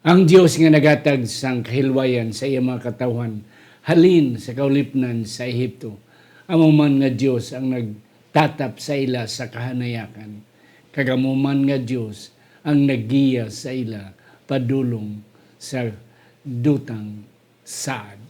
Ang Dios nga nagatag sang kahilwayan sa iyang mga katawhan, halin sa kaulipnan sa Ehipto. Amo man nga Dios ang nagtatap sa ila sa kahanayakan. Kagamo man nga Dios ang naggiya sa ila padulong sa dutang saad.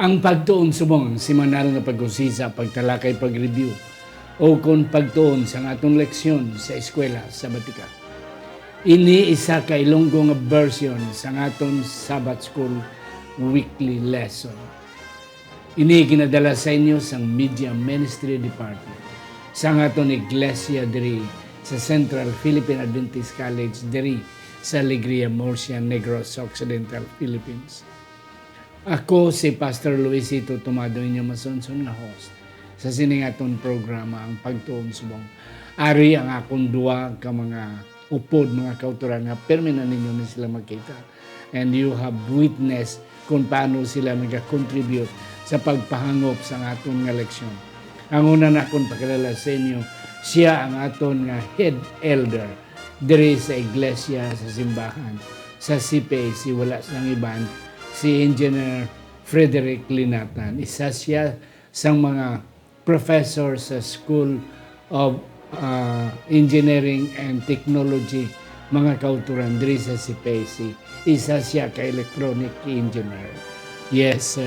Ang pagtuon subong simanal nga pag-usisa, pagtalakay, pag-review o kung pagtuon sa atong leksyon sa eskwela sa Batika. Ini isa ka Ilonggo nga version sa atong Sabbath School weekly lesson. Ini ginadala sa inyo sa Media Ministry Department sa atong Iglesia diri sa Central Philippine Adventist College diri sa Alegria, Murcia, Negros Occidental, Philippines. Ako si Pastor Luisito Tomado, inyong masunsun nga host sa siningaton programa ang Pagtuon Subong. Ari ang akong duwa ka mga upod, mga kauturan nga perminan ninyo na sila magkita. And you have witnessed kung paano sila nag-contribute sa pagpahangop sa aton nga leksyon. Ang una na akong pakilala sa inyo, siya ang aton nga head elder diri sa iglesia, sa simbahan, sa CPAC, wala sang iban, si Engineer Frederick Linatan. Isa siya sa mga professor sa School of Engineering and Technology, mga kauturan diri sa CPAC. Isa siya ka electronic engineer. Yes,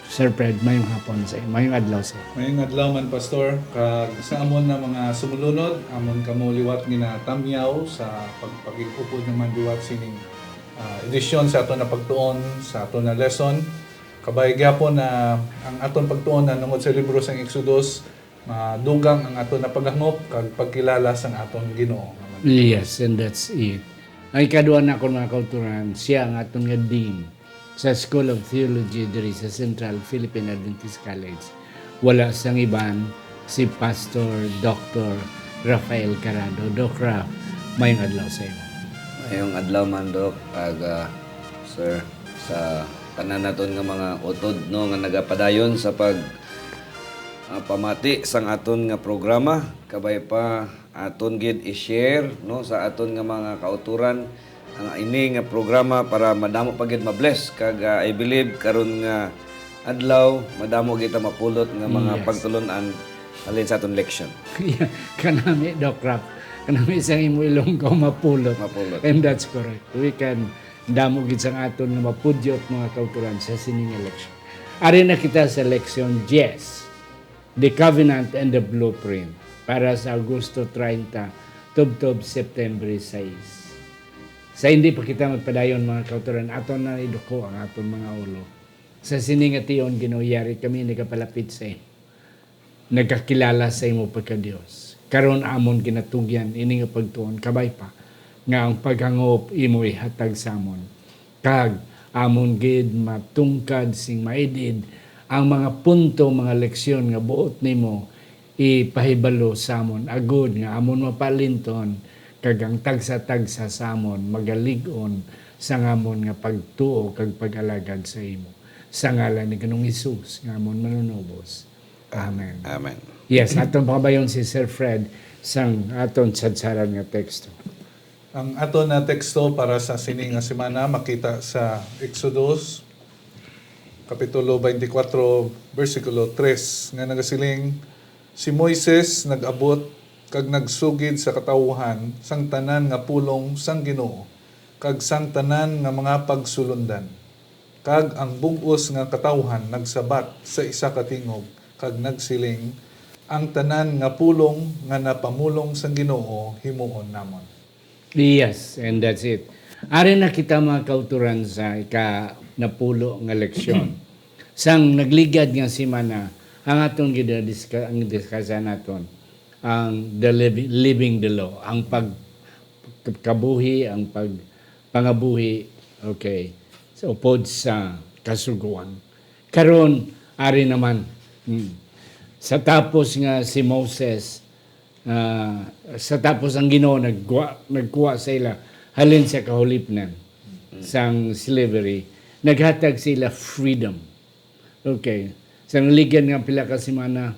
Sir Fred, mayong hapon sa mayong adlaw sa Mayong adlaw man, Pastor. Kag sa amon na mga sumulunod, amon kamo liwat nga tamyaw sa pagpagikupod ng mandiwat sining edisyon sa aton na pagtuon sa aton na lesson. Kabay gyapon na ang aton pagtuon na nungod sa libro sang Exodus, madugang ang aton na paghangop kag pagkilala sang aton Ginoo. Yes, and that's it. Ang ikaduha na akong mga kauturan, siya ang aton nga dean sa School of Theology diri sa Central Philippine Adventist College. Wala sang iban, si Pastor Dr. Rafael Carado. Doc Raf, mayong adlaw sa iyo. Ngayong adlaw man, Dok, Sir, sa tanan naton nga mga utod no nga nagapadayon sa pamati sang aton nga programa, kabay pa aton gid i-share no sa aton nga mga kauturan ang ini nga programa para madamo pa gid ma-bless kag I believe karon nga adlaw madamo gid ta mapulot nga mga Yes. pagtulunan alin sa aton leksyon. Kanami, Doc Raf, kanami isang imo Ilonggo mapulot. Mapulot. And that's correct. We can damo gid sang aton nga mapudyot mga kauturan sa sining election. Ari na kita sa leksyon 10, The Covenant and the Blueprint, para sa Agosto 30, tubtob September 6. Sa hindi pa kita magpadayon mga kauturan, aton na iduko ang aton mga ulo. Sa sining ation ginuyari kami nagapalapit sa imo. Nagkakilala sa imo pagka-Dios. Karon amon ginatugyan ini nga pagtuon kabay pa nga ang paghangop imo ihatag sa amon. Kag amon gid matungkad sing maidid ang mga punto, mga leksyon nga buot nimo ipahibalo sa amon agud nga amon mapalinton kag ang tagsa-tagsa sa amon magalig-on sa amon nga pagtuo kag pag-alagad sa imo. Sa ngalan ni Ginoong Hesus nga amon manunubos. Amen. Amen. Yes, atong pakabayon si Sir Fred sang aton sadsaran nga teksto. Ang aton na teksto para sa sining nga semana makita sa Exodus Kapitulo 24, versikulo 3, nga nagasiling, si Moises nag-abot kag nagsugid sa katawuhan sang tanan nga pulong sang Ginoo kag sang tanan nga mga pagsulundan. Kag ang bug-os nga katawuhan nagsabat sa isa ka tingog kag nagsiling, ang tanan nga pulong nga napamulong sang Ginoo himuon namon. Yes, and that's it. Ari na kita mga kauturan sa napulo nga leksyon. Sang nagligad nga semana, ang atong ang diskasan naton ang living the law, ang pagkabuhi, ang pangabuhi, okay, so upod sa kasuguan. Karon ari naman, sa tapos nga si Moses, sa tapos ang Ginoo nagkuha sa ila halin sa kahulipnan sang slavery, naghatag sila freedom. Okay. Sa naligyan nga pila ka semana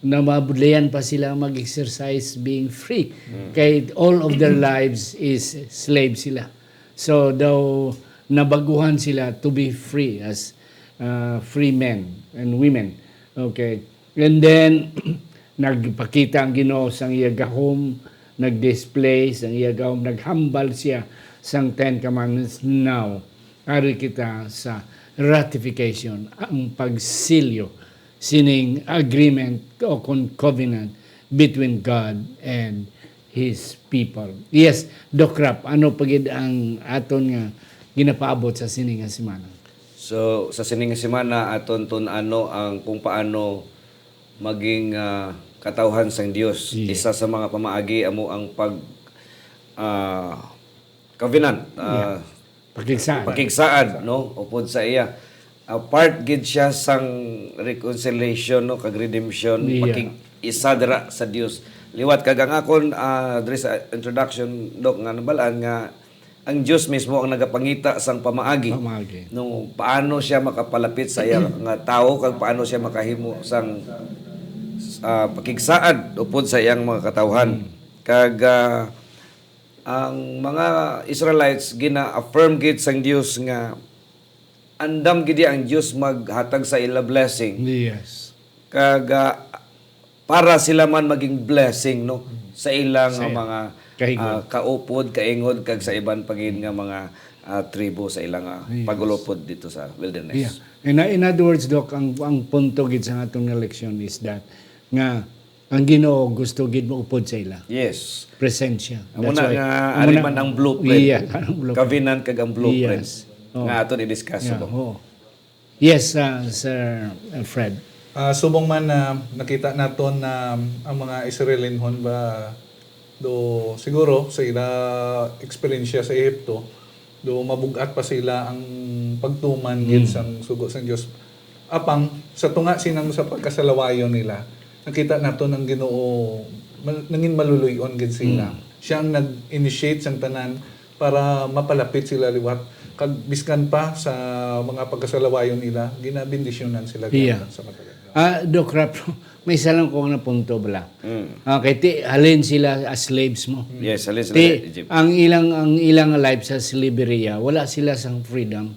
na mabudlayan pa sila mag-exercise being free. Kay all of their lives is slave sila. So daw nabaguhan sila to be free as free men and women. Okay. And then nagpakita ang Ginoo sang iya gahom, nag-display sang iya gahom, naghambal siya sang Ten Commandments. Now, ari kita sa ratification, ang pagsilyo sining agreement o covenant between God and His people. Yes, Doc Rap, ano pagid ang aton nga ginapaabot sa sining nga semana? So sa sining nga semana aton tun-ano ang kung paano maging katawhan sang Dios. Yeah. Isa sa mga pamaagi amo ang pag covenant, pakigsaad, no, upod sa iya. Part gid siya sang reconciliation, no, kag redemption, Yeah. pakig-isa dira sa Dios. Liwat kag ang akon diri sa introduction, Dok, nga nabalaan nga ang Dios mismo ang nagapangita sang pamaagi. Pamaagi. No, paano siya makapalapit sa iya nga tao, kag paano siya makahimo sang pakigsaad upod sa iyang mga katawhan. Kag ang mga Israelites gina-affirm gid sang Dios nga andam gid ang Dios maghatag sa ila blessing. Yes. Kag para sila man maging blessing, no, sa ilang mga Kahigod. kaupod, kaingod kag sa iban pagin nga mga tribo sa ilang pagulupod dito sa wilderness. Yeah. In other words, Doc, ang punto gid sa atong election is that nga ang Ginoo gusto gid mo upod sa ila. Yes. Presensya. Amo na nga ari man ang blueprint. Yeah, ang blueprint. Covenant kag ang blueprint. Yes. Oh. Nga aton i-discuss Yeah, so. oh. Yes, Sir Fred. Subong man na nakita naton na ang mga Israelinhon ba do siguro sa ila eksperyensya sa Ehipto do mabugat pa sila ang pagtuman gid sang sugo sang Dios apang sa tunga sinang sa pagkasalawayon nila nakita naton ang Ginoo nangin maluluyon gid sila. Siya ang nag-initiate sang tanan para mapalapit sila liwat kag biskan pa sa mga pagkasalawayon nila ginabindisyonan sila Yeah. sa matagal. Doc Rap, may isa lang ko na punto bala. Okay, halin sila as slaves mo. Yes, alin sa Ti, Egypt. ang ilang life sa slavery, wala sila sang freedom.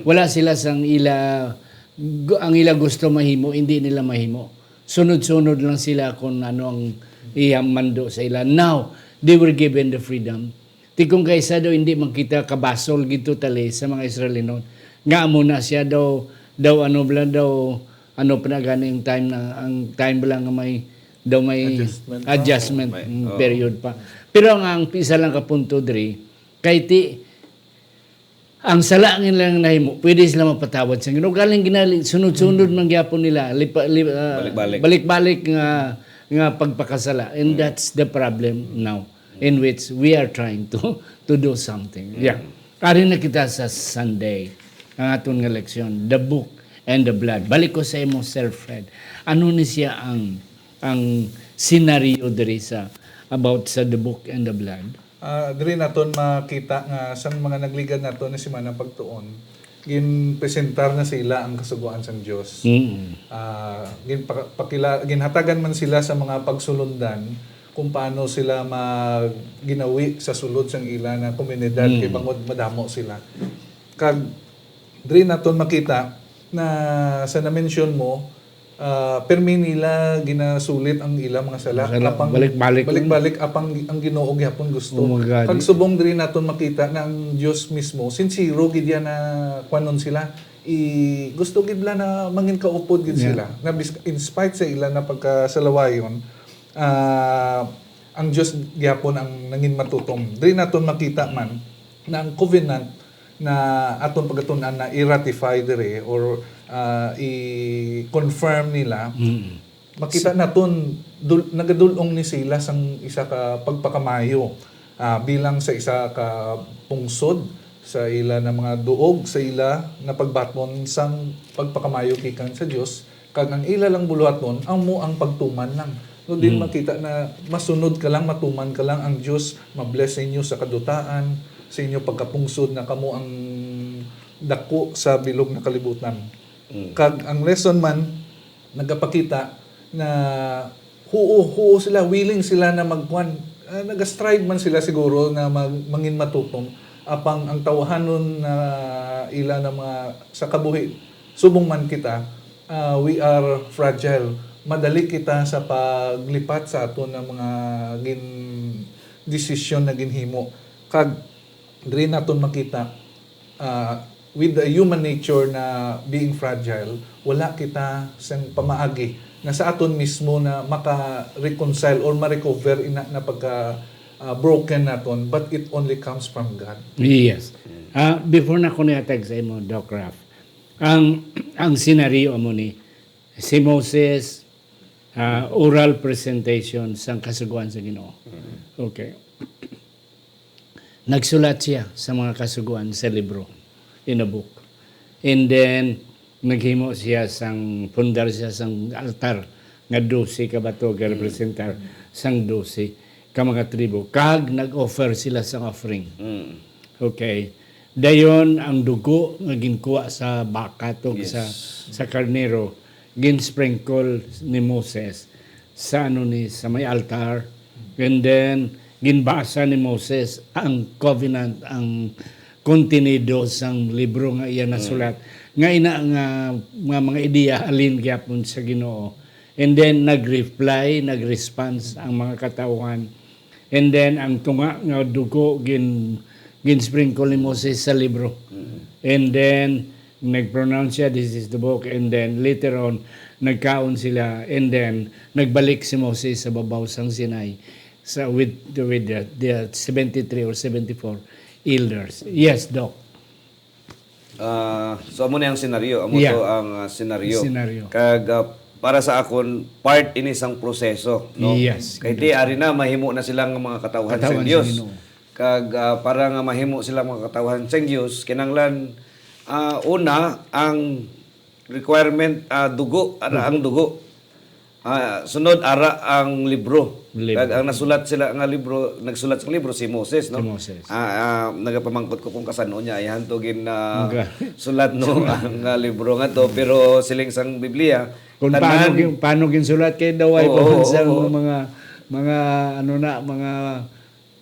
Wala sila sang ang ila gusto mahimo, hindi nila mahimo. Sunod-sunod lang sila kung ano ang iyang mando sa ila. Now, they were given the freedom. Ti kung kaysa daw hindi makita kabasol gito tali sa mga Israelinon. Nga mo na siya daw ano pa na ganing time na ang time lang nga may adjustment period pa. Pero ang isa lang ka punto diri kay ti ang sala ng lang nahimo pwede sila mapatawad sa Ginoo galing ginali sunod-sunod man gyapon nila balik-balik nga pagpakasala, and that's the problem now in which we are trying to do something. Ari na kita sa Sunday ang aton nga leksyon, the book and the blood. Balik ko sa imo, Sir Fred. Ano ni siya ang scenario diri sa about sa the book and the blood? Diri naton makita nga sang mga nagligad naton na semana pagtuon ginpresentar na sila ang kasuguan sang Dios. Ginhatagan man sila sa mga pagsulundan kung paano sila ginawi sa sulod sang ila na komunidad kay bangod madamo sila. Kag diri naton makita na sa na-mention mo, permi nila ginasulit ang ilang mga sala. Apang, balik-balik apang ang Ginoo gyapon gusto. Kag subong diri naton makita na ang Dios mismo, sincero gid yan na kwanon sila. Gusto gid la na mangin kaupod gid sila. Na in spite sa ila na pagkasalawayon, ang Dios gyapon ang nangin matutom. Diri naton makita man na ang covenant na aton pagatunan na i-ratify dire or i-confirm nila makita naton nagadulong ni sila sang isa ka pagpakamayo bilang sa isa ka pungsod sa ila na mga duog sa ila na pagbatmon sang pagpakamayo gikan sa Dios kag ang ila lang buluhaton ang mo ang pagtuman lang. No din makita na masunod ka lang, matuman ka lang ang Dios, mabless sa inyo sa kadutaan, sa inyo pagkapungsod na kamo ang dako sa bilog na kalibutan. Kag ang lesson man nagapakita na huo sila, willing sila na magkuan. Nag-strive man sila siguro na mangin matutong apang ang tawahanon na ila na mga sa kabuhi subong man kita, we are fragile. Madali kita sa paglipat sa ato ng mga desisyon na ginhimo. Kag diri naton makita with the human nature na being fragile, wala kita sang pamaagi na sa aton mismo na maka-reconcile or ma-recover ina na pagka broken naton, but it only comes from God. Yes. Before na ko nihatag sa imo, Doc Raf, ang senaryo mo ni si Moses, oral presentation sa kasuguan sa Ginoo. Okay. Nagsulat siya sa mga kasuguan sa libro, in a book. And then, naghimo siya sang pundar siya sang altar nga 12 ka bato nga representar sang 12 ka mga tribo. Kag nag-offer sila sang offering. Okay. Dayon ang dugo nga ginkuha sa baka to sa karnero gin-sprinkle ni Moses sa sa may altar, and then ginbasa ni Moses ang covenant, ang kontenido sang libro nga iya nasulat nga ina nga mga ideya alin gyapon sa Ginoo, and then nag-response ang mga katawhan, and then ang tunga nga dugo gin-sprinkle ni Moses sa libro, and then nag-pronounce siya, this is the book, and then later on, nagkaon sila, and then nagbalik si Moses sa babaw sang Sinai with the 73 or 74 elders. Yes, Doc. So amo na ang senaryo, amo to ang senaryo. Kag para sa akon part ini sang proseso, no? Yes. Kay di ari na mahimo na silang mga katawhan sa Dios. Kag para nga mahimo silang mga katawhan sa Dios, kinanglan una ang requirement dugo, ang dugo. Sunod ara ang libro. Kag ang nasulat sila nga libro, nagsulat sa libro si Moses, no? Si Moses. Nagapamangkot ko kung kasano niya ihan to gin sulat no ang libro nga to, pero siling sang Biblia kung paano ginsulat kay daw ay mga mga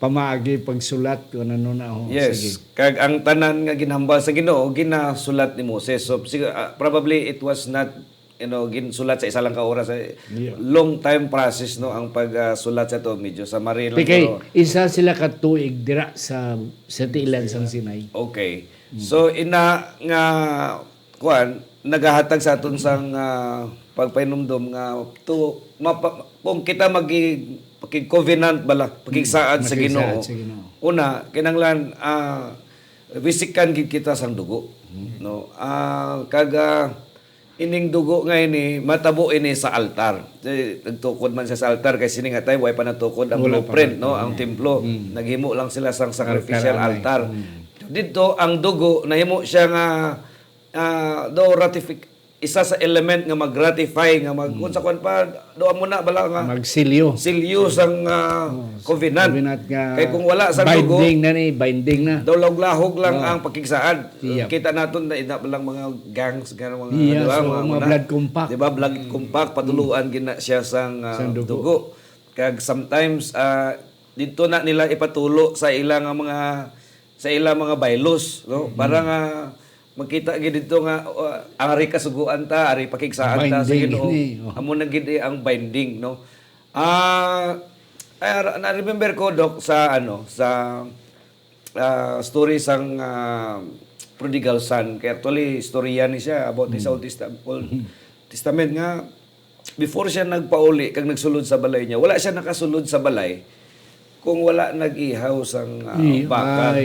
pamaagi pagsulat kung ano na ho. Yes. Sige. Kag ang tanan nga ginhambal sa Ginoo ginasulat ni Moses. So probably it was not ginsulat sa isa lang ka oras, long time process no ang pagsulat sa to, medyo sa maril lang. Okay, isa sila ka tuig dira sa tiilan sang Sinai. Okay. So ina nga kuan nagahatag sa aton sang pagpainumdom nga kung kita covenant bala pagigsaad sa Ginoo. Una kinanglan bisikan gid kita sang dugo, no? Kaga ining dugo nga ini matabo ini sa altar. Nagtukod man siya sa altar kay sining atay way pa natukod ang blueprint, no, ang templo. Naghimo lang sila sang sacrificial altar. Dito ang dugo nahimo siya nga isa sa element nga mag-ratify nga unsa kon pa doa mo na bala nga magsilyo sang covenant nga kay kung wala sa dugo binding na daw lahog lang ang pagkigsaad. Kita naton na ina lang mga gangs mga mga blood compact, di ba, blood compact patuluan gina siya sang dugo. Kag sometimes dito na nila ipatulo sa ilang mga bylaws, no, para nga makita gid dito nga ari kasuguan ta, ari pakigsaan ta sa Ginoo. Amo na gid ang binding, no. Na remember ko, Doc, sa story sang prodigal son. Kaya actually storya ni siya about sa Old Testament nga before siya nagpauli kag nagsulod sa balay niya, wala siya nakasulod sa balay kung wala nag-ihaw sang baka.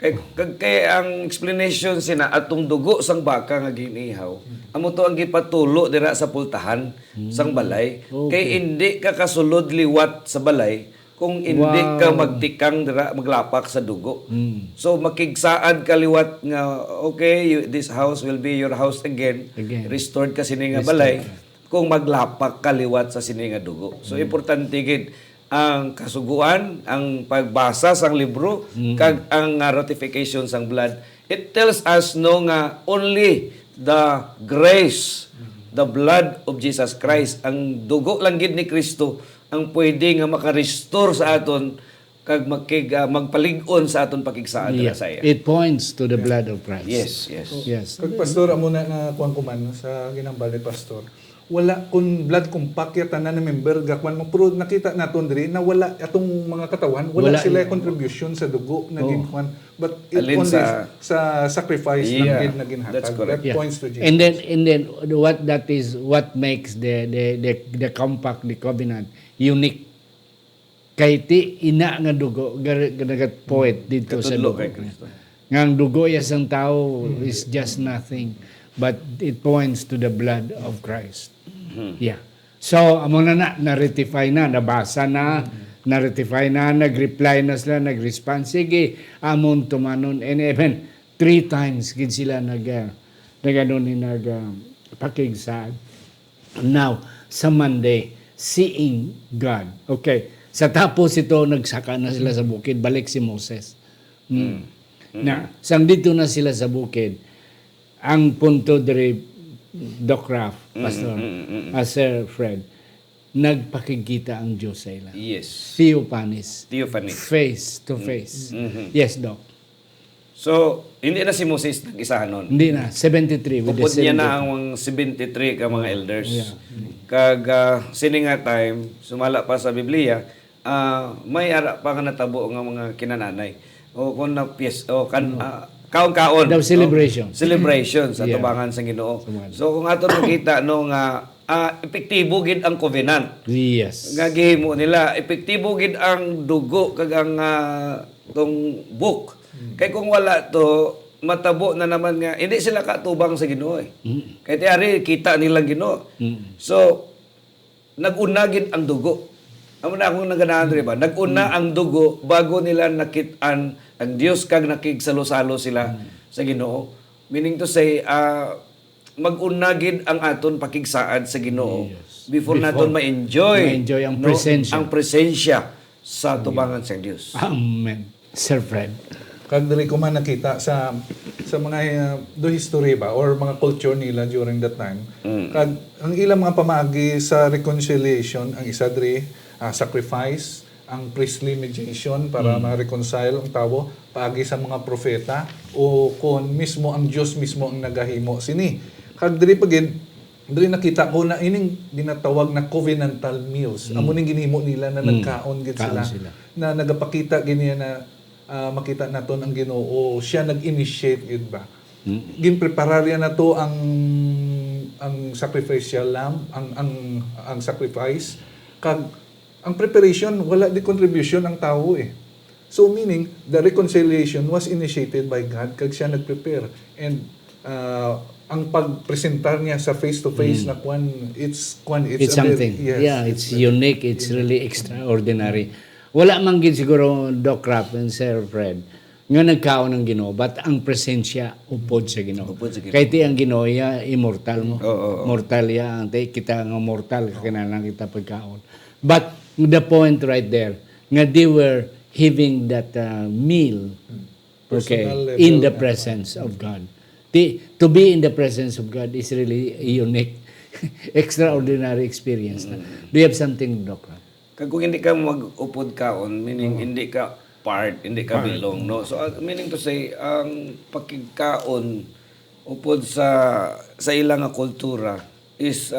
Kay ang explanation sina atong dugo sang baka nga ginihaw. Amo to ang gipatulo dira sa pultahan sang balay. Kay hindi ka kasulod liwat sa balay kung hindi ka magtikang dira maglapak sa dugo. So makigsaad ka liwat nga okay, this house will be your house again. Restored ka sini nga balay kung maglapak ka liwat sa sini nga dugo. So importante gid ang kasuguan, ang pagbasa sang libro, kag ang ratification sang blood. It tells us no nga only the grace, the blood of Jesus Christ, ang dugo lang gid ni Kristo ang pwede nga maka-restore sa aton kag magpalig-on sa aton pakigsaan Yeah. sa iya. It points to the blood of Christ. Yes. Kag pastor amo na nga kuan kuman sa ginambal ni pastor. Wala kun blood kung pakyat na member gakwan mo pero nakita naton diri na wala atong mga katawan wala sila contribution sa dugo na ginkuan but it Alin only sa- sa sacrifice lang gid na ginhatag. That's correct. That points to Jesus. And then what makes the compact, the covenant unique. Kay ti ina nga dugo ganagat poet dito sa Katudlo dugo. kay Kristo. Nga ang dugo isang tao is just nothing, but it points to the blood of Christ. Yeah. So amo na-ratify na, nabasa na, na-ratify na, nag-reply na sila, nag-respond. Sige, amon tumanon. And even 3 times gid sila pakigsad. Now, sa Monday, seeing God. Okay. Sa tapos ito, nagsaka na sila sa bukid. Balik si Moses. Na, sang dito na sila sa bukid, ang punto diri, Doc Raf, Pastor, Sir Fred, nagpakikita ang Diyos sa ila. Yes. Theophanis. Theophany. Face to face. Yes, Doc. So, hindi na si Moses nag-isa nun. Hindi na. 73. With the Upod niya 73. na ang 73 ka mga elders. Kag sini nga time, sumala pa sa Biblia, may ara pa nga natabo nga mga kinananay. O kung na kaon-kaon. Daw celebration. Celebration sa Yeah. tubangan sa Ginoo. So kung ato makita no nga epektibo gid ang covenant. Yes. Nga gihimo nila epektibo gid ang dugo kag ang tong book. Kay kung wala to matabo na naman nga hindi sila katubang sa Ginoo eh. Kay tiari kita nilang Ginoo. So nag-una gid ang dugo. Amo na akong naganahan diri ba? Nag-una ang dugo bago nila nakit-an ang Dios kag nakigsalo-salo sila sa Ginoo. Meaning to say mag-una gid ang aton pakigsaad sa Ginoo before naton ma-enjoy ma-enjoy ang presensya. ang presensya sa tubangan sa Dios. Amen. Sir Fred. Kag diri ko man nakita sa mga do history ba or mga culture nila during that time. Kag ang ilang mga pamaagi sa reconciliation ang isa diri sacrifice, ang priestly mediation para ma-reconcile ang tao paagi sa mga propeta o kon mismo ang Dios mismo ang nagahimo sini. Kag diri pagin diri nakita ko na ining ginatawag na covenantal meals. Amo ning ginhimo nila na nagkaon gid Kaon sila, sila. na nagapakita gini na makita naton ang Ginoo siya nag-initiate gid ba. Ginprepararya na to ang sacrificial lamb, ang sacrifice kag ang preparation wala di contribution ang tao eh. So meaning the reconciliation was initiated by God kag siya nag-prepare and ang pagpresentar niya sa face to face na it's It's something. Yeah, it's unique. It's really extraordinary. Wala man gid siguro Doc Rap and Sir Fred nga nagkaon ng Ginoo but ang presensya upod sa Ginoo. Upod sa Ginoo. Kay ti ang Ginoo ya immortal mo. Oo. Mortal ya ang kita nga mortal kinahanglan kita pagkaon. But the point right there nga they were having that meal Personal level in the na. presence of God. To be in the presence of God is really a unique, extraordinary experience. Do you have something, Doc? Kag kung hindi ka mag-upod kaon, meaning hindi ka part, hindi ka belong, no? So meaning to say, ang pakigkaon upod sa ilang nga kultura is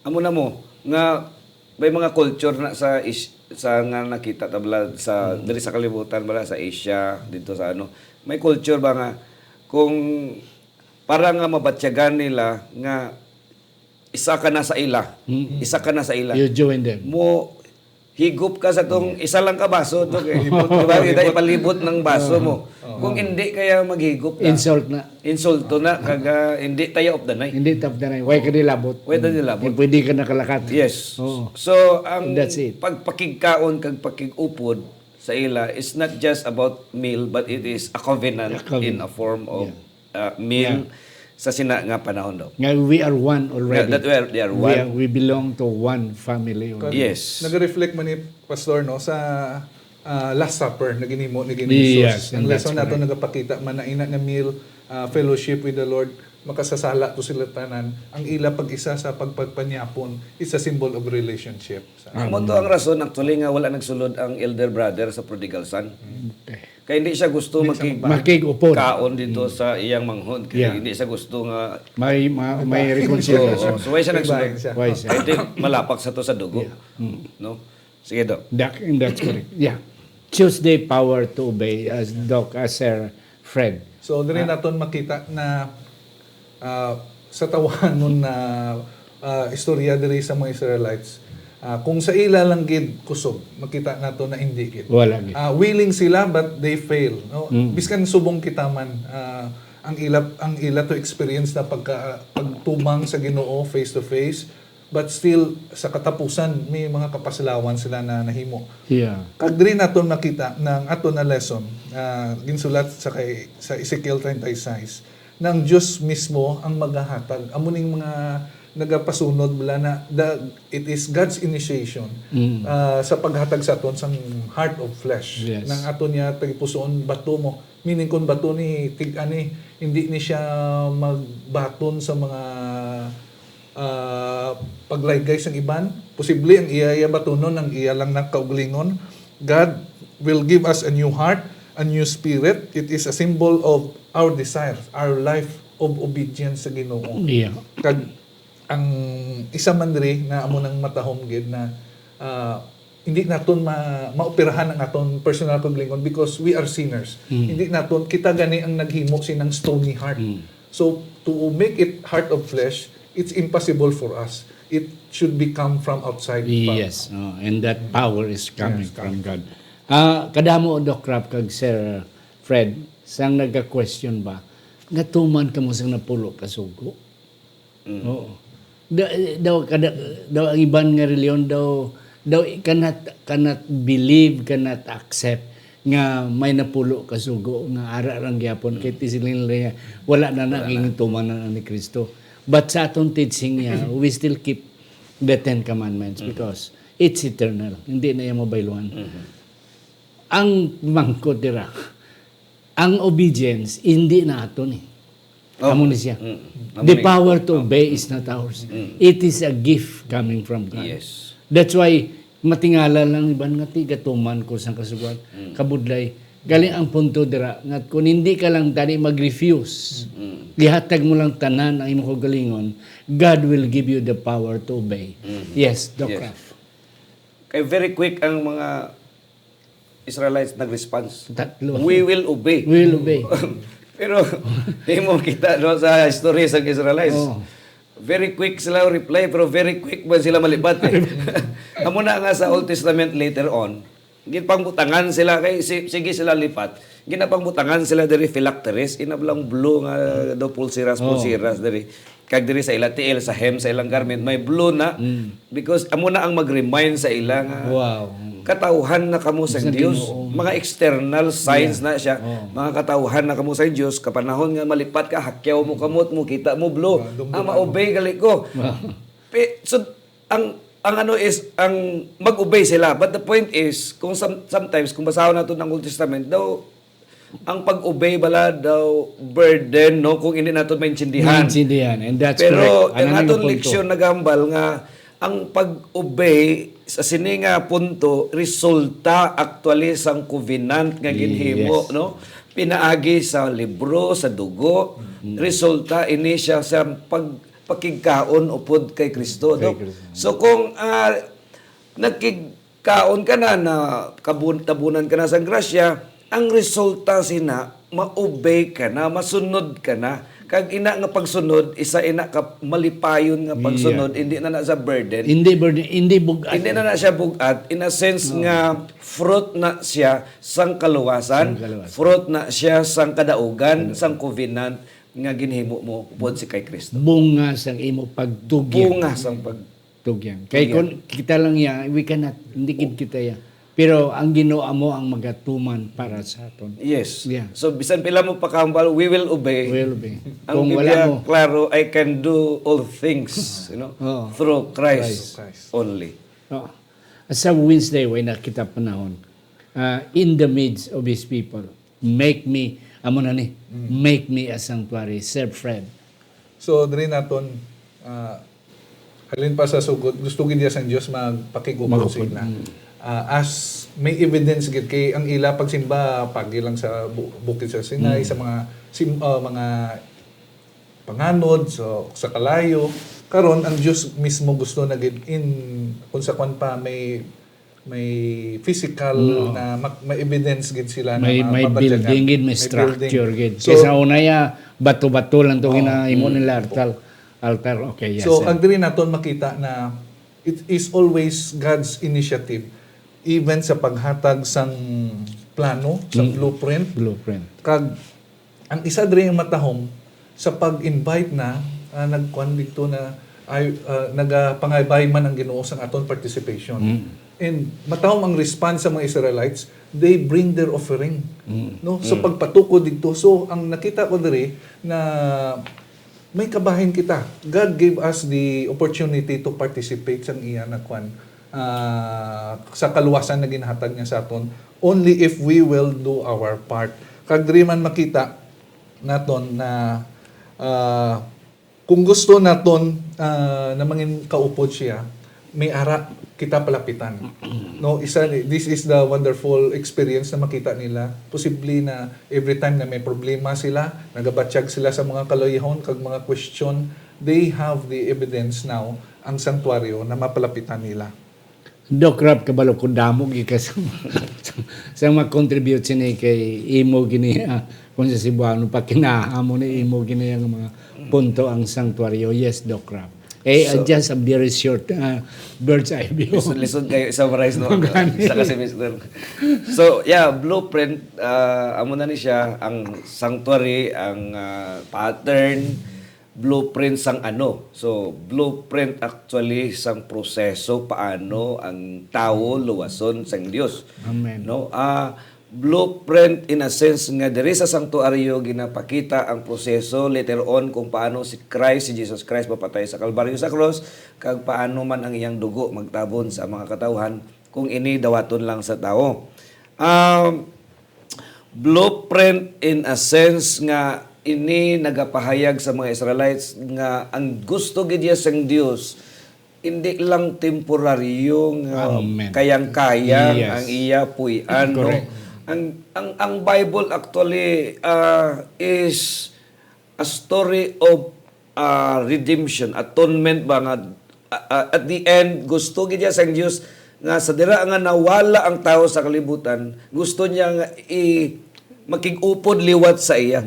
amo na mo nga may mga culture na sa nga nakita tabla sa diri sa kalibutan bala sa Asia dito sa may culture ba nga kung para nga mabatyagan nila nga isa ka na sa ila You join them. higop ka sa tong isa lang ka baso, Dok. Diba? Ida ipalibot ng baso mo. Kung hindi kaya maghigop ka, Insult na. insulto na, kaga hindi tayo of the night. Hindi tap na rin. Why ka nilabot? Pwede nilabot. Pwede ka nakalakat. Yes. Oo. So, ang That's it. pagpakigkaon kag pakigupod sa ila is not just about meal, but it is a covenant, in a form of meal sa sina nga panahon daw. Nga, we are one already. That they are one. We belong to one family. already. Yes. Nag-reflect man ni Pastor no sa Last Supper na ginimo ni Yes, Jesus. Ang and that's lesson nato correct. nagapakita man na ina nga meal, fellowship with the Lord, makasasala to sila tanan. Ang ila pag-isa sa pagpagpanyapon is a symbol of relationship. Amo to ang rason actually nga wala nagsulod ang elder brother sa prodigal son. Okay. Kaya hindi siya gusto Makig-upod. kaon dito sa iyang manghod. Kaya Yeah. hindi siya gusto nga May reconciliation. so why siya nagsulod? siya. Why siya? Kahit di malapak sa to sa dugo. No? Sige do. That's correct. Yeah. Tuesday power to obey as Doc, as Sir Fred. So diri naton makita na sa tawanon na istorya diri sa mga Israelites, kung sa ila lang gid kusog, makita nato na hindi gid. Wala gid. Willing sila but they fail, no? Biskan subong kita man, ang ila to experience na pagtumang sa Ginoo face to face, but still sa katapusan may mga kapaslawan sila na nahimo. Yeah. Kag diri naton makita ng ato na lesson, ginsulat sa Ezekiel 36, ng Diyos mismo ang maghahatag. Amo ning mga nagapasunod bala na it is God's initiation sa paghatag sa aton sang heart of flesh. Yes. Nang aton niya tagipusoon bato mo. Meaning kung bato ni tig-ani, hindi ni siya magbaton sa mga paglaygay sang iban. Posible ang iya batunon, ang iya lang nakaugalingon. God will give us a new heart, a new spirit. It is a symbol of our desire, our life of obedience sa Ginoo. Yeah. Kag ang isa man diri na amo nang matahom gid na hindi naton maoperahan ang aton personal paglingon because we are sinners. Hindi naton kita gani ang naghimo sinang stony heart. So to make it heart of flesh, it's impossible for us. It should become from outside. Yes. And that power is coming from God. Kadamo Doc Rap kag Sir Fred, sang nagka-question ba, ngatuman ka mo sang napulo ka sugo? Oo. Daw ang iban nga reliyon daw cannot believe, cannot accept nga may napulo ka sugo nga ara rang gyapon kay tisilin nila wala na naging tumanan ni Kristo. But sa atong teaching niya, we still keep the 10 commandments because it's eternal. Hindi na yung mabailuan. Ang mangkot dira, ang obedience hindi na aton eh. Amo ni siya. The power to obey is not ours. It is a gift coming from God. Yes. That's why matingala lang iban nga tigatuman ko sang kasugat kabudlay. Galing ang punto dira nga kung hindi ka lang tani mag-refuse. Gihatag mo lang tanan ang imong kagalingon, God will give you the power to obey. Yes, Doc Yes. Raf. Kaya very quick ang mga Israelites nag-response. Tatlo. We will obey. We will obey. Pero hindi mo kita no, sa history sa Israelites. Oh. Very quick sila reply pero very quick ba sila malibat eh. Amo na nga sa Old Testament later on, ginpangbutangan sila kay sige sila lipat. Ginapangbutangan sila diri phylacteries, inablang blue nga do pulsiras diri. Kag diri sa ila tiil sa hem sa ilang garment may blue na because amo na ang mag-remind sa ila nga Wow. katauhan na kamo sa Dios. Mga external signs na siya. Mga katauhan na kamo sa Dios. Kapanahon nga malipat ka, hakyaw mo kamot mo, kita mo blow. Ma-obey gali ko. So, ang ano is, ang mag-obey sila. But the point is, kung sometimes, kung basahon nato ng Old Testament, daw, ang pag-obey bala daw burden, no? Kung hindi nato maintindihan. Maintindihan. And that's Pero, correct. ang atong leksyon na gambal nga, ang pag-obey sa sini nga punto resulta actually sang covenant nga ginhimo no pinaagi sa libro sa dugo resulta ini siya sa pagkigkaon upod kay Kristo no so kung nagkigkaon ka na tabunan ka na sa grasya ang resulta sina ma-obey ka na masunod ka na Kag ina nga pagsunod, isa ina ka malipayon nga pagsunod, hindi na sa burden. Hindi burden, hindi bugat. Hindi na siya bugat. In a sense nga, fruit na siya sang kaluwasan, fruit na siya sang kadaugan, sang covenant, nga ginhimo mo upod si kay Kristo. Bunga sang imo pagtugyan. Bunga sang pag... Tugyan. Kay kung kita lang ya, we cannot, hindi kita ya. Pero ang Ginoo mo ang magatuman para sa aton. Yes. Yeah. So, bisan pila mo pakambal, we will obey. Will be. Ang Kung Biblia, wala mo, klaro, I can do all things, Oo. through Christ, Christ. only. oh, sa Wednesday, way nakita panahon, in the midst of His people, make me, amo na ni, make me a sanctuary, self-friend. So, diri naton halin pa sa sugod, gusto gid sang Dios magpakigupo sa ila. As may evidence gid kay ang ila pagsimba pagi lang sa bukid sa Sinai sa mga mga panganod sa kalayo karon ang Dios mismo gusto na gid in kung sa kwan pa may physical na may evidence gid sila na May mabadyagan. building gid, may structure gid. Kaysa unaya, bato-bato lang ito imo nila altar. Okay, yes. So, ang diri naton makita na it is always God's initiative even sa paghatag sang plano, sa blueprint. Kag ang isa diri ang matahom sa pag-invite na nagkuan dito na ay nagapangaybahay man ang Ginoo sang aton participation. And matahom ang response sa mga Israelites, they bring their offering. No? So pagpatukod dito, so ang nakita ko diri na may kabahin kita. God gave us the opportunity to participate sa iya na kwan sa kaluwasan na ginhatag niya sa aton only if we will do our part. Kag diri man makita naton na kung gusto naton na mangin kaupod siya, may ara kita palapitan. No, this is the wonderful experience na makita nila. Posible na every time na may problema sila, nagabatsyag sila sa mga kaloyahon kag mga question, they have the evidence now ang sanktuaryo na mapalapitan nila. Doc Rap kabalo ko damo gikas sa mag-contribute sini kay imo gini kung sa Cebuano pa kinahamo ni imo gini ang mga punto ang sanctuaryo. Yes, Doc Rap. Just a very short bird's eye view. Listen kayo, summarize no? Isa kasi Mr. So, yeah, blueprint, amo na ni siya, ang sanctuary, ang pattern, blueprint sang ano. So, blueprint actually sang proseso paano ang tao luwason sang Dios. Amen. No? Blueprint in a sense nga diri sa sanctuaryo ginapakita ang proseso later on kung paano si Jesus Christ papatay sa Kalbaryo sa cross kag paano man ang iyang dugo magtabon sa mga katawhan kung ini dawaton lang sa tao. Blueprint in a sense nga ini nagapahayag sa mga Israelites nga ang gusto gid sang Dios hindi lang temporaryo nga kayang-kayang ang iya puy-an. No? Ang Bible actually is a story of redemption, atonement ba nga at the end gusto gid sang Dios nga sa dira nga nawala ang tao sa kalibutan, gusto niya nga makig-upod liwat sa iya.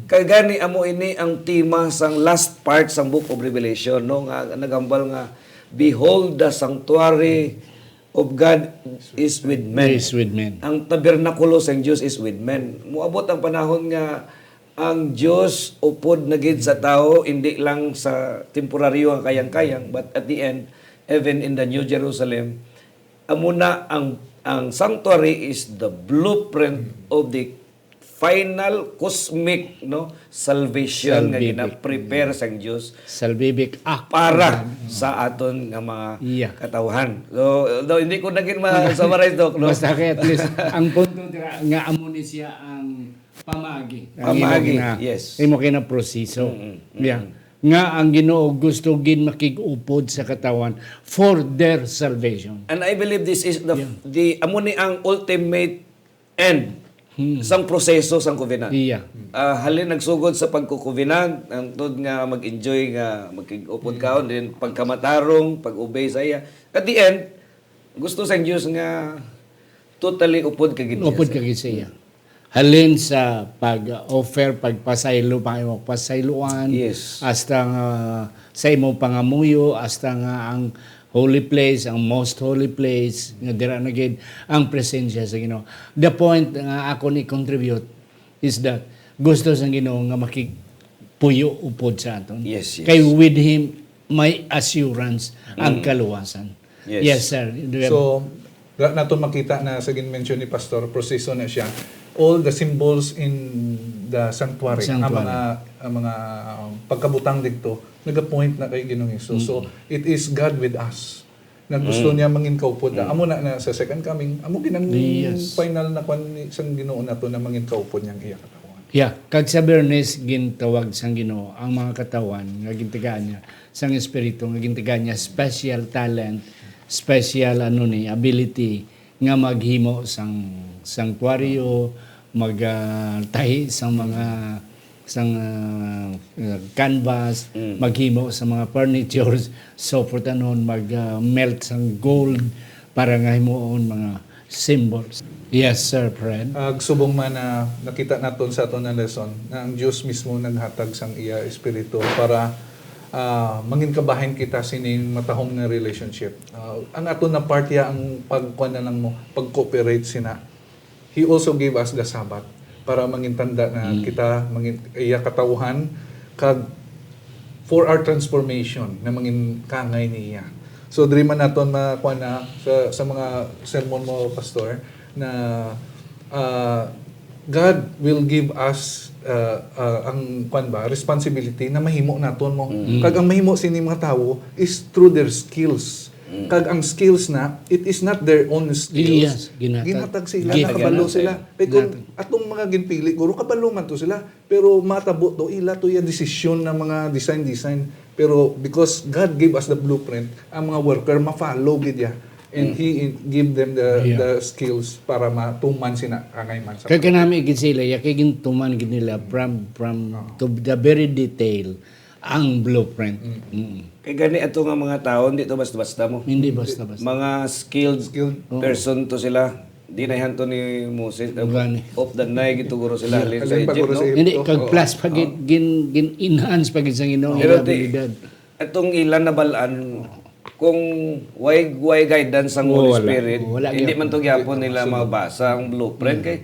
Kay gani amo ini ang tema sang last part sang Book of Revelation, no, nga nagambal nga behold the sanctuary of God is with men. Is with men. Ang tabernakulo sang Dios is with men. Muabot ang panahon nga ang Dios upod na gid sa tao, hindi lang sa temporaryo ang kayang-kayang, but at the end, even in the New Jerusalem, amuna ang sanctuary is the blueprint of the final cosmic salvation nga gina-prepare sang Dios salvific act para sa aton nga mga katawhan. So hindi ko naging ma-summarize Doc, no? Basta kay at least ang punto dira nga amo ni siya ang pamaagi. Yes. Imo kina proseso. Nga ang Ginoo gusto gid makig-upod sa katawan for their salvation. And I believe this is the amo ni ang ultimate end sang proseso sang covenant. Halin nagsugod sa pagkukovenant, ang tod nga mag-enjoy nga magkig-upod kaon din pagkamatarong, pag-obey sa iya. At the end, gusto sang Dios nga totally upod ka gid Upod ka gid sa iya. halin sa pag-offer, pagpasaylo, pasayloan, Yes. hasta nga sa imong pangamuyo, hasta nga ang holy place, ang most holy place, nga dira na gid ang presensya sa Ginoo. The point nga ako ni contribute is that gusto sa Ginoo nga makipuyo upod sa aton. Yes, yes. Kay with Him, may assurance ang kaluwasan. Yes. Yes, sir. Do you have- So, nato makita na sa mention ni Pastor, proseso na siya. All the symbols in the sanctuary, Sanctuary. ang mga pagkabutang dito, nagapoint na kay Ginoong Hesus. So, it is God with us na gusto niya mangin kaupod. Amo na sa second coming, amo ginang Yes. final na kwan ni sang Ginoo nato na mangin kaupod niyang iya katawan. Yeah, kag sa Bernes gintawag sang Ginoo ang mga katawan nga gintigaan niya sang espiritu nga gintigaan niya special talent, special ability nga maghimo sang sanctuaryo, magtahi sang mga canvas, maghimo sa mga furnitures, so for tanon melt sang gold para nga himuon mga symbols. Yes, sir, Fred. Subong man na nakita naton sa aton na lesson na ang Diyos mismo naghatag sang iya espiritu para mangin kabahin kita sining matahong na relationship. Ang aton na part ya ang pagkuan na lang mo, pag-cooperate sina. He also gave us the Sabbath para mangin tanda na kita mangin iya katawhan kag for our transformation na mangin kangay niya. So diri man naton makuan na sa mga sermon mo, Pastor, na God will give us ang kwan ba responsibility na mahimo naton mo. Kag ang mahimo sini mga tawo is through their skills. Kag ang skills na it is not their own skills. Yes, ginhatag. sila, Gift. nakabalo sila. Kay kung Ginhatag. atong mga ginpili, guro kabalo man to sila. Pero matabo to ila to ya desisyon ng mga design. Pero because God gave us the blueprint, ang mga worker ma-follow gid ya. And He give them the skills para matuman sina angay man sa Kaya kanami gid sila, yakigin tuman gid nila from to the very detail ang blueprint. Kay gani ato nga mga tao, hindi to basta-basta mo. Hindi basta-basta. Mga skilled person to sila. Di na to ni Moses. Gani. Of the night, gituguro sila. Halin sa Halin pa Egypt, guro no? sa Egypt. Hindi kag plus pag gin enhance pag sa Ginoo Pero ang di, abilidad. itong ilan na balaan, kung way guidance ang Holy Wala. Spirit, Wala hindi gyapon. man to gyapon nila mabasa ang blueprint kay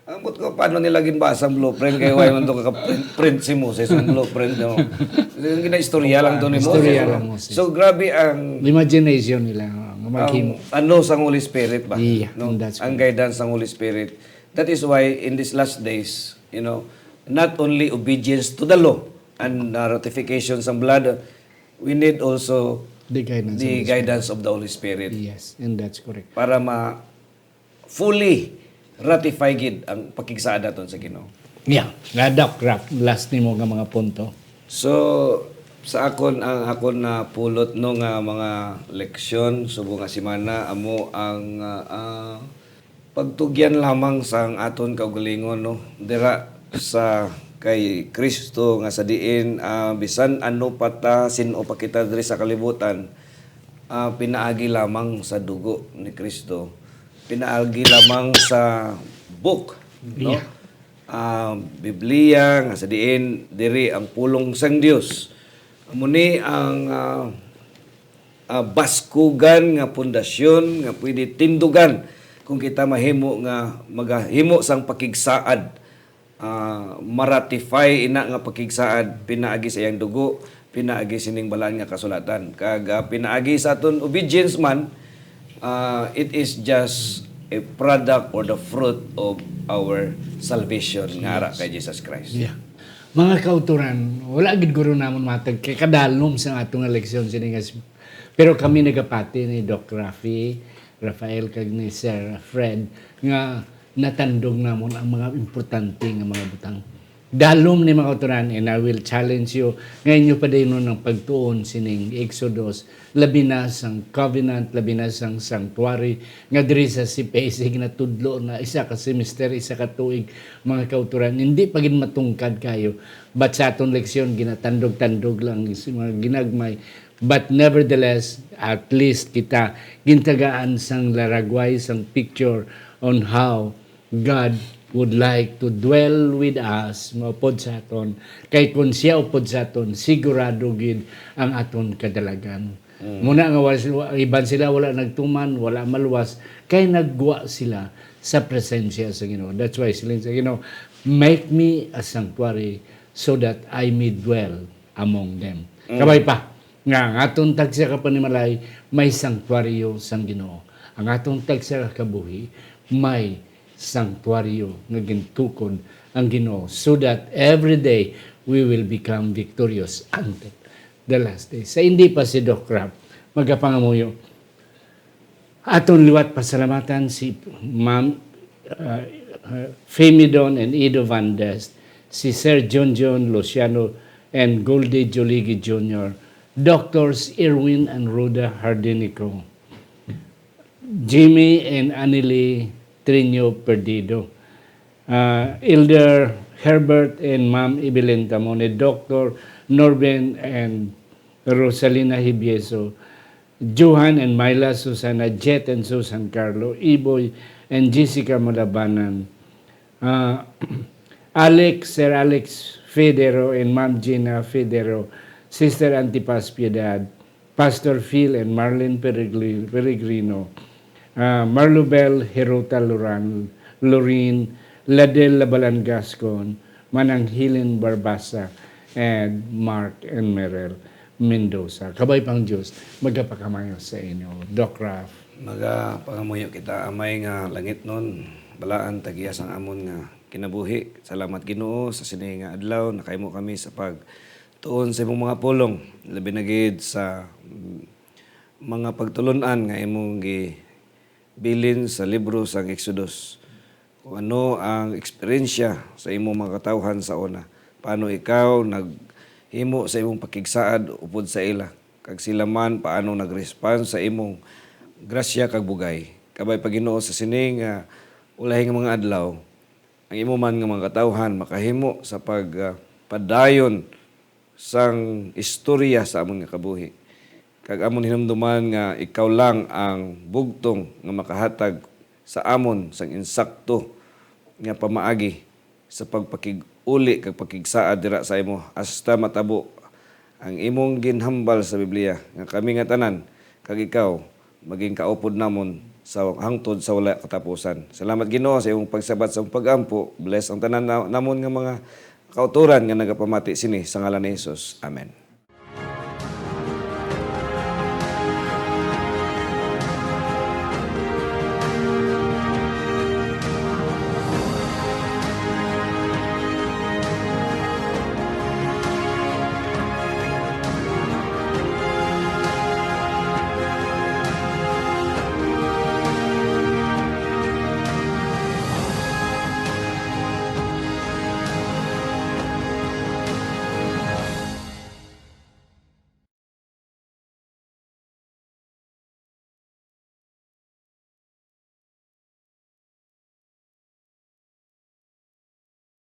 Amot ko paano nila ginbasa ang blueprint kay way man to print si Moses ang blueprint no. Yung gina-istorya lang to ni Moses. Istorya no? lang, Moses. So grabe ang Imagination nila nga maghimo. ano sang Holy Spirit ba? Yeah, no? that's Ang guidance ng Holy Spirit. That is why in these last days, not only obedience to the law and ratification sa blood, we need also The guidance. the guidance of the Holy Spirit Yes, and that's correct. para fully ratify gid ang pakigsaad naton sa Ginoo. Yeah, gadak rap last nimo nga mga punto. So sa akon na pulot no nga mga leksyon subong nga semana amo ang pagtugyan lamang sang aton kaugalingon no dira sa kay Kristo nga sa diin bisan ano pata sino pa kita diri sa kalibutan pinaagi lamang sa dugo ni Kristo, pinaagi lamang sa book no Biblia nga sa diin diri ang pulong sang Dios. Muni ang baskugan nga pundasyon nga pwede tindugan kung kita mahimo nga magahimo sang pakigsaad, maratify ina nga pakigsaad pinaagi sa iyang dugo, pinaagi sining balaan nga kasulatan. Kag pinaagi sa aton obedience man, it is just a product or the fruit of our salvation nga ara kay Jesus Christ. Yeah. Mga kauturan, wala gid guro namon matag kay kadalom sa atong leksyon sini nga pero kami nagapati ni Doc Rafael kag ni Sir Fred nga natandog namon ang mga importante nga mga butang. Dalom ni mga kauturan, and I will challenge you ngayon nyo pa din ng pagtuon sining Exodus, labi na sang covenant, labi na sang sanctuary, nga diri sa si Pesig na tudlo na isa ka semester, isa ka tuig, mga kauturan, hindi pagin matungkad kayo, but sa atong leksyon, ginatandog-tandog lang, mga ginagmay, but nevertheless, at least kita gintagaan sang laragway, sang picture on how God would like to dwell with us, maupod sa aton. Kay kung siya upod sa aton, sigurado gid ang aton kadalagan. Muna nga iban sila wala nagtuman, wala maluwas, kay nagguwa sila sa presensya sa Ginoo. That's why sila sa Ginoo, make me a sanctuary so that I may dwell among them. Kabay pa, nga ang atong tagsa ka panimalay, may sanctuaryo sang Ginoo. Ang atong tagsa ka kabuhi, may sanctuaryo nga gintukod ang Ginoo so that every day we will become victorious until the last day. Sa hindi pa si Doc Rap, magapangamuyo. Aton liwat pasalamatan si Ma'am Femidon and Ido Van Dest, si Sir John Luciano and Goldie Joligi Jr., Doctors Irwin and Rhoda Hardinico, Jimmy and Anili Trino Perdido, Elder Herbert and Ma'am Evelyn Tamone, Dr. Norben and Rosalina Hibieso, Johan and Myla Susana, Jet and Susan Carlo, Iboy and Jessica Malabanan, Sir Alex Federo and Ma'am Gina Federo, Sister Antipas Piedad, Pastor Phil and Marlene Peregrino, Marlubel Herota Lorraine, Ladel Labalan Gascon, Mananghilin Barbasa, and Mark and Merel Mendoza. Kabay pang Diyos, magapakamayo sa inyo. Doc Raf. Magapangamuyo kita amay nga langit nun, balaan tagiyas ang amon nga kinabuhi. Salamat Ginoo sa sini nga adlaw nakahimo kami sa pagtuon sa imong mga pulong, labi na gid sa mga pagtulunan nga imong gibilin sa libro sa Exodus. Kung ano ang eksperyensya sa imong mga katawhan sa una. Paano ikaw naghimo sa imong pakigsaad upod sa ila. Kag sila man paano nag-respond sa imong grasya kag bugay. Kabay pa Ginoo sa sining ulahi nga mga adlaw, ang imo man nga mga katawhan makahimo sa pagpadayon sang istorya sa amon nga kabuhi. Kag amon hinumduman nga ikaw lang ang bugtong nga makahatag sa amon sang insakto nga pamaagi sa pagpakig-uli kag pakigsaad dira sa imo hasta matabo ang imong ginhambal sa Biblia nga kami nga tanan kag ikaw maging kaupod namon sa hangtod sa wala katapusan. Salamat Ginoo sa imong pagsabat sa pag-ampo. Bless ang tanan namon nga mga kauturan nga nagapamati sini sa ngalan ni Hesus. Amen.